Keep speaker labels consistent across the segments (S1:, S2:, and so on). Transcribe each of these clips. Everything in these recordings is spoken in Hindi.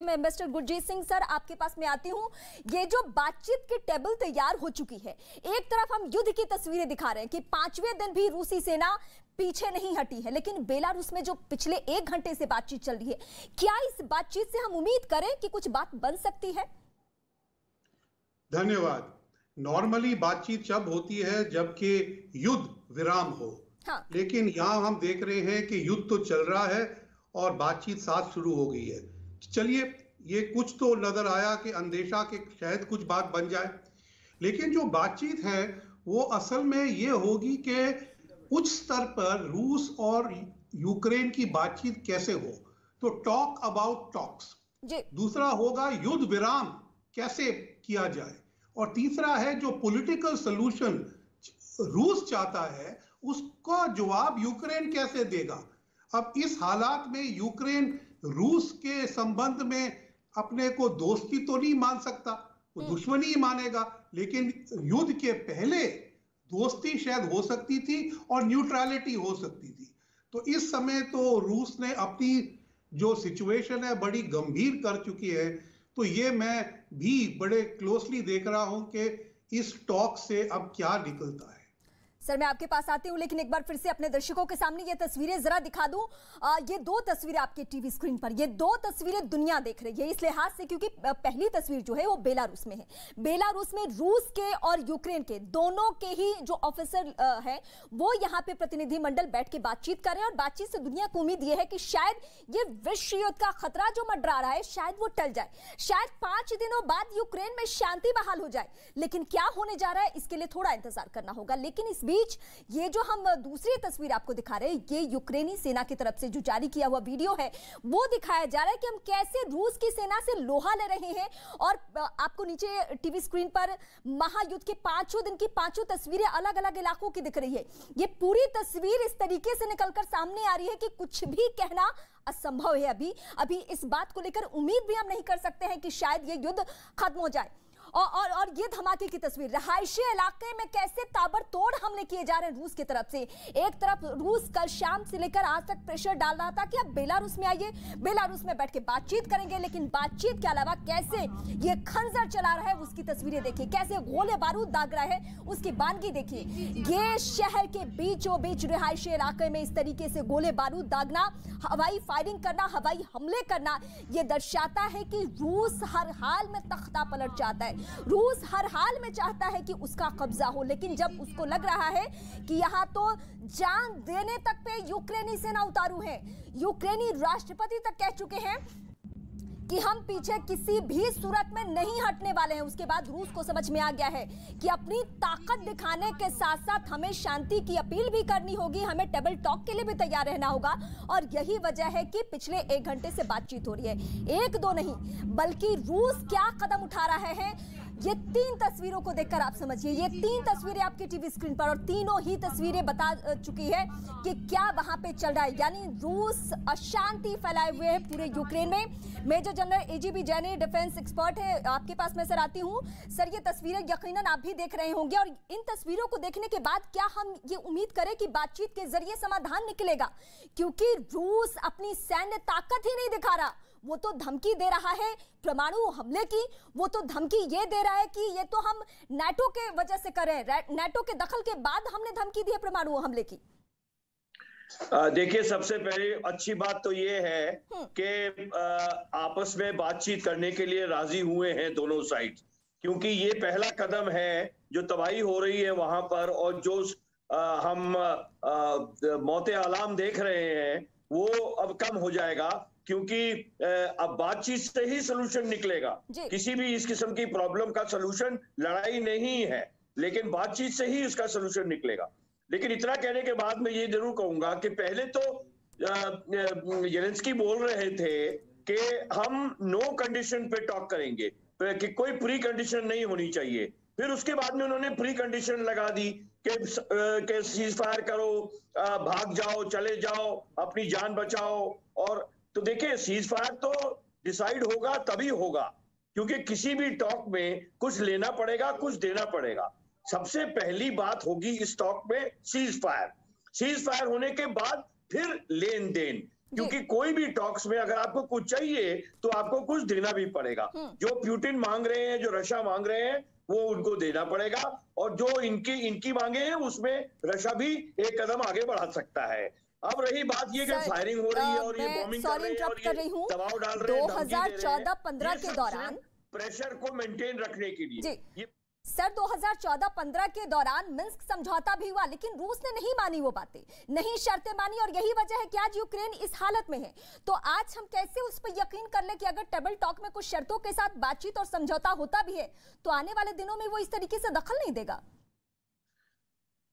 S1: मैं मिस्टर गुरजीत सिंह सर आपके पास में आती हूं। ये जो बातचीत की टेबल तैयार हो चुकी है, एक तरफ हम युद्ध की तस्वीरें दिखा रहे हैं कि 5वें दिन भी रूसी सेना पीछे नहीं हटी है, लेकिन बेलारूस में जो पिछले 1 घंटे से बातचीत चल रही है, क्या इस बातचीत से हम उम्मीद करें कि कुछ बात बन सकती है?
S2: धन्यवाद। नॉर्मली बातचीत जब होती है जबकि युद्ध विराम हो,
S1: हाँ।
S2: लेकिन यहाँ हम देख रहे हैं कि युद्ध तो चल रहा है और बातचीत साथ शुरू हो गई है। चलिए, ये कुछ तो नजर आया कि अंदेशा के शायद कुछ बात बन जाए, लेकिन जो बातचीत है वो असल में ये होगी कि उच्च स्तर पर रूस और यूक्रेन की बातचीत कैसे हो, तो टॉक अबाउट टॉक्स। दूसरा होगा युद्ध विराम कैसे किया जाए, और तीसरा है जो पॉलिटिकल सॉल्यूशन रूस चाहता है उसका जवाब यूक्रेन कैसे देगा। अब इस हालात में यूक्रेन रूस के संबंध में अपने को दोस्ती तो नहीं मान सकता, वो दुश्मनी ही मानेगा, लेकिन युद्ध के पहले दोस्ती शायद हो सकती थी और न्यूट्रलिटी हो सकती थी। तो इस समय तो रूस ने अपनी जो सिचुएशन है बड़ी गंभीर कर चुकी है, तो ये मैं भी बड़े क्लोजली देख रहा हूं कि इस टॉक से अब क्या निकलता है।
S1: सर मैं आपके पास आती हूं, लेकिन एक बार फिर से अपने दर्शकों के सामने ये तस्वीरें जरा दिखा दूं। ये 2 तस्वीरें आपके टीवी स्क्रीन पर, ये 2 तस्वीरें दुनिया देख रही है इस लिहाज से क्योंकि पहली तस्वीर जो है वो बेलारूस में है। बेलारूस में रूस के और यूक्रेन के दोनों के ही जो ऑफिसर है वो यहाँ पे प्रतिनिधिमंडल बैठ के बातचीत कर रहे हैं, और बातचीत से दुनिया को उम्मीद ये है कि शायद ये विश्व युद्ध का खतरा जो मंडरा रहा है शायद वो टल जाए, शायद 5 दिनों बाद यूक्रेन में शांति बहाल हो जाए। लेकिन क्या होने जा रहा है इसके लिए थोड़ा इंतजार करना होगा। लेकिन इस बीच ये जो हम दूसरी तस्वीर आपको दिखा रहे हैं, ये यूक्रेनी सेना की तरफ से जो जारी किया हुआ वीडियो है वो दिखाया जा रहा है कि हम कैसे रूस की सेना से लोहा ले रहे हैं। और आपको नीचे टीवी स्क्रीन पर महायुद्ध के 5 दिन की 5 तस्वीरें अलग अलग इलाकों की दिख रही है। ये पूरी तस्वीर इस तरीके से निकलकर सामने आ रही है कि कुछ भी कहना असंभव है। अभी इस बात को लेकर उम्मीद भी हम नहीं कर सकते हैं कि शायद ये युद्ध खत्म हो जाए। और ये धमाके की तस्वीर रहायशी इलाके में कैसे ताबड़तोड़ हमले किए जा रहे हैं रूस की तरफ से। एक तरफ रूस कल शाम से लेकर आज तक प्रेशर डाल रहा था कि अब बेलारूस में आइए, बेलारूस में बैठ के बातचीत करेंगे, लेकिन बातचीत के अलावा कैसे ये खंजर चला रहा है उसकी तस्वीरें देखिए, कैसे गोले बारूद दाग रहा है उसकी बानगी देखिए। ये शहर के बीचों बीच रहायशी इलाके में इस तरीके से गोले बारूद दागना, हवाई फायरिंग करना, हवाई हमले करना, यह दर्शाता है कि रूस हर हाल में तख्ता पलट चाहता है। रूस हर हाल में चाहता है कि उसका कब्जा हो, लेकिन जब उसको लग रहा है कि यहां तो जान देने तक पे यूक्रेनी सेना उतारू है, यूक्रेनी राष्ट्रपति तक कह चुके हैं कि हम पीछे किसी भी सूरत में नहीं हटने वाले हैं। उसके बाद रूस को समझ में आ गया है कि अपनी ताकत दिखाने के साथ साथ हमें शांति की अपील भी करनी होगी, हमें टेबल टॉक के लिए भी तैयार रहना होगा। और यही वजह है कि पिछले 1 घंटे से बातचीत हो रही है। 1-2 नहीं बल्कि रूस क्या कदम उठा रहा है, ये 3 तस्वीरों को देखकर आप समझिए। ये 3 तस्वीरें आपके टीवी स्क्रीन पर, और तीनों ही तस्वीरें बता चुकी है कि क्या वहां पे चल रहा है। यानी रूस अशांति फैलाए हुए है पूरे यूक्रेन में। Major general AGB जैनी defence expert है, आपके पास मैं सर आती हूं। सर ये तस्वीरें यकीनन आप भी देख रहे होंगे, और इन तस्वीरों को देखने के बाद क्या हम ये उम्मीद करें कि बातचीत के जरिए समाधान निकलेगा? क्योंकि रूस अपनी सैन्य ताकत ही नहीं दिखा रहा, वो तो धमकी दे रहा है परमाणु हमले की, वो तो धमकी ये दे रहा है कि ये तो हम नाटो के वजह से कर रहे हैं, नाटो के दखल के बाद हमने धमकी दी है परमाणु हमले की।
S3: देखिए, सबसे पहले अच्छी बात तो ये है कि आपस में बातचीत करने के लिए राजी हुए हैं दोनों साइड, क्योंकि ये पहला कदम है। जो तबाही हो रही है वहां पर और जो हम मौते आलाम देख रहे हैं वो अब कम हो जाएगा, क्योंकि अब बातचीत से ही सलूशन निकलेगा। किसी भी इस किस्म की प्रॉब्लम का सलूशन लड़ाई नहीं है, लेकिन बातचीत से ही उसका सलूशन निकलेगा। लेकिन इतना कहने के बाद मैं ये जरूर कहूंगा कि पहले तो ज़ेलेंस्की बोल रहे थे कि हम नो कंडीशन पे टॉक करेंगे, कि कोई प्री कंडीशन नहीं होनी चाहिए। फिर उसके बाद में उन्होंने प्री कंडीशन लगा दी कि सीज फायर करो, भाग जाओ, चले जाओ, अपनी जान बचाओ। और तो देखिए, सीज फायर तो डिसाइड होगा तभी होगा, क्योंकि किसी भी टॉक में कुछ लेना पड़ेगा, कुछ देना पड़ेगा। सबसे पहली बात होगी इस टॉक में सीज फायर होने के बाद फिर लेन देन। क्योंकि कोई भी टॉक्स में अगर आपको कुछ चाहिए तो आपको कुछ देना भी पड़ेगा। जो पुतिन मांग रहे हैं, जो रशिया मांग रहे हैं, वो उनको देना पड़ेगा, और जो इनकी मांगे हैं उसमें रशिया भी एक कदम आगे बढ़ा सकता है। अब रही बात ये कि फायरिंग हो रही है और ये बॉम्बिंग कर रहे हैं और ये दबाव डाल रहे हैं,
S1: 2014-15 के दौरान
S3: प्रेशर को मेंटेन रखने के लिए
S1: सर 2014-15 के दौरान मिन्स्क समझौता भी हुआ, लेकिन रूस ने नहीं मानी वो बातें, नहीं शर्तें मानी, और यही वजह है कि आज यूक्रेन इस हालत में है। तो आज हम कैसे उस पर यकीन कर ले कि अगर टेबल टॉक में कुछ शर्तों के साथ बातचीत और समझौता होता भी है तो आने वाले दिनों में वो इस तरीके से दखल नहीं देगा?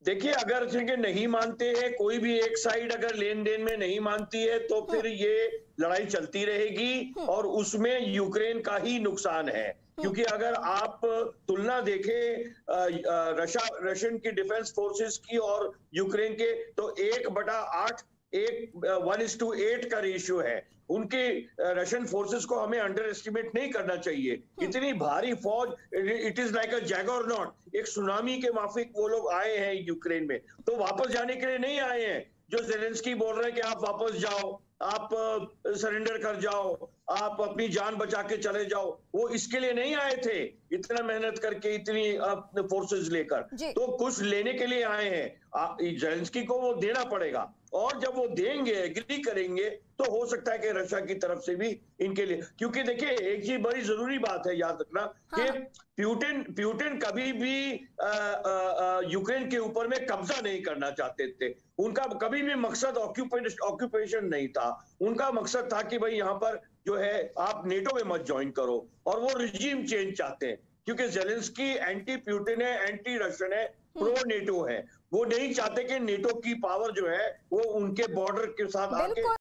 S3: देखिए, अगर नहीं मानते हैं, कोई भी एक साइड अगर लेन देन में नहीं मानती है तो फिर ये लड़ाई चलती रहेगी और उसमें यूक्रेन का ही नुकसान है। क्योंकि अगर आप तुलना देखें रशियन की डिफेंस फोर्सेस की और यूक्रेन के, तो 1/8 1:8 का रेशियो है। उनके रशियन फोर्सेस को हमें अंडर एस्टिमेट नहीं करना चाहिए। इतनी भारी फौज, इट इज लाइक अ जैगरनॉट, एक सुनामी के माफिक वो लोग आए हैं यूक्रेन में, तो वापस जाने के लिए नहीं आए हैं। जो ज़ेलेंस्की बोल रहे हैं कि आप वापस जाओ, आप सरेंडर कर जाओ, आप अपनी जान बचा के चले जाओ, वो इसके लिए नहीं आए थे इतना मेहनत करके, इतनी फोर्सेस लेकर। तो कुछ लेने के लिए आए हैं। ज़ेलेंस्की को वो देना पड़ेगा, और जब वो देंगे, एग्री करेंगे, तो हो सकता है कि रशिया की तरफ से भी इनके लिए, क्योंकि देखिए एक चीज बड़ी जरूरी बात है याद रखना कि प्यूटिन कभी भी यूक्रेन के ऊपर में कब्जा नहीं करना चाहते थे। उनका कभी भी मकसद ऑक्यूपेशन नहीं था। उनका मकसद था कि भाई यहाँ पर जो है आप नेटो में मत ज्वाइन करो, और वो रिजीम चेंज चाहते हैं, क्योंकि ज़ेलेंस्की एंटी प्यूटिन है, एंटी रशियन है, प्रो नेटो है। वो नहीं चाहते कि नेटो की पावर जो है वो उनके बॉर्डर के साथ आके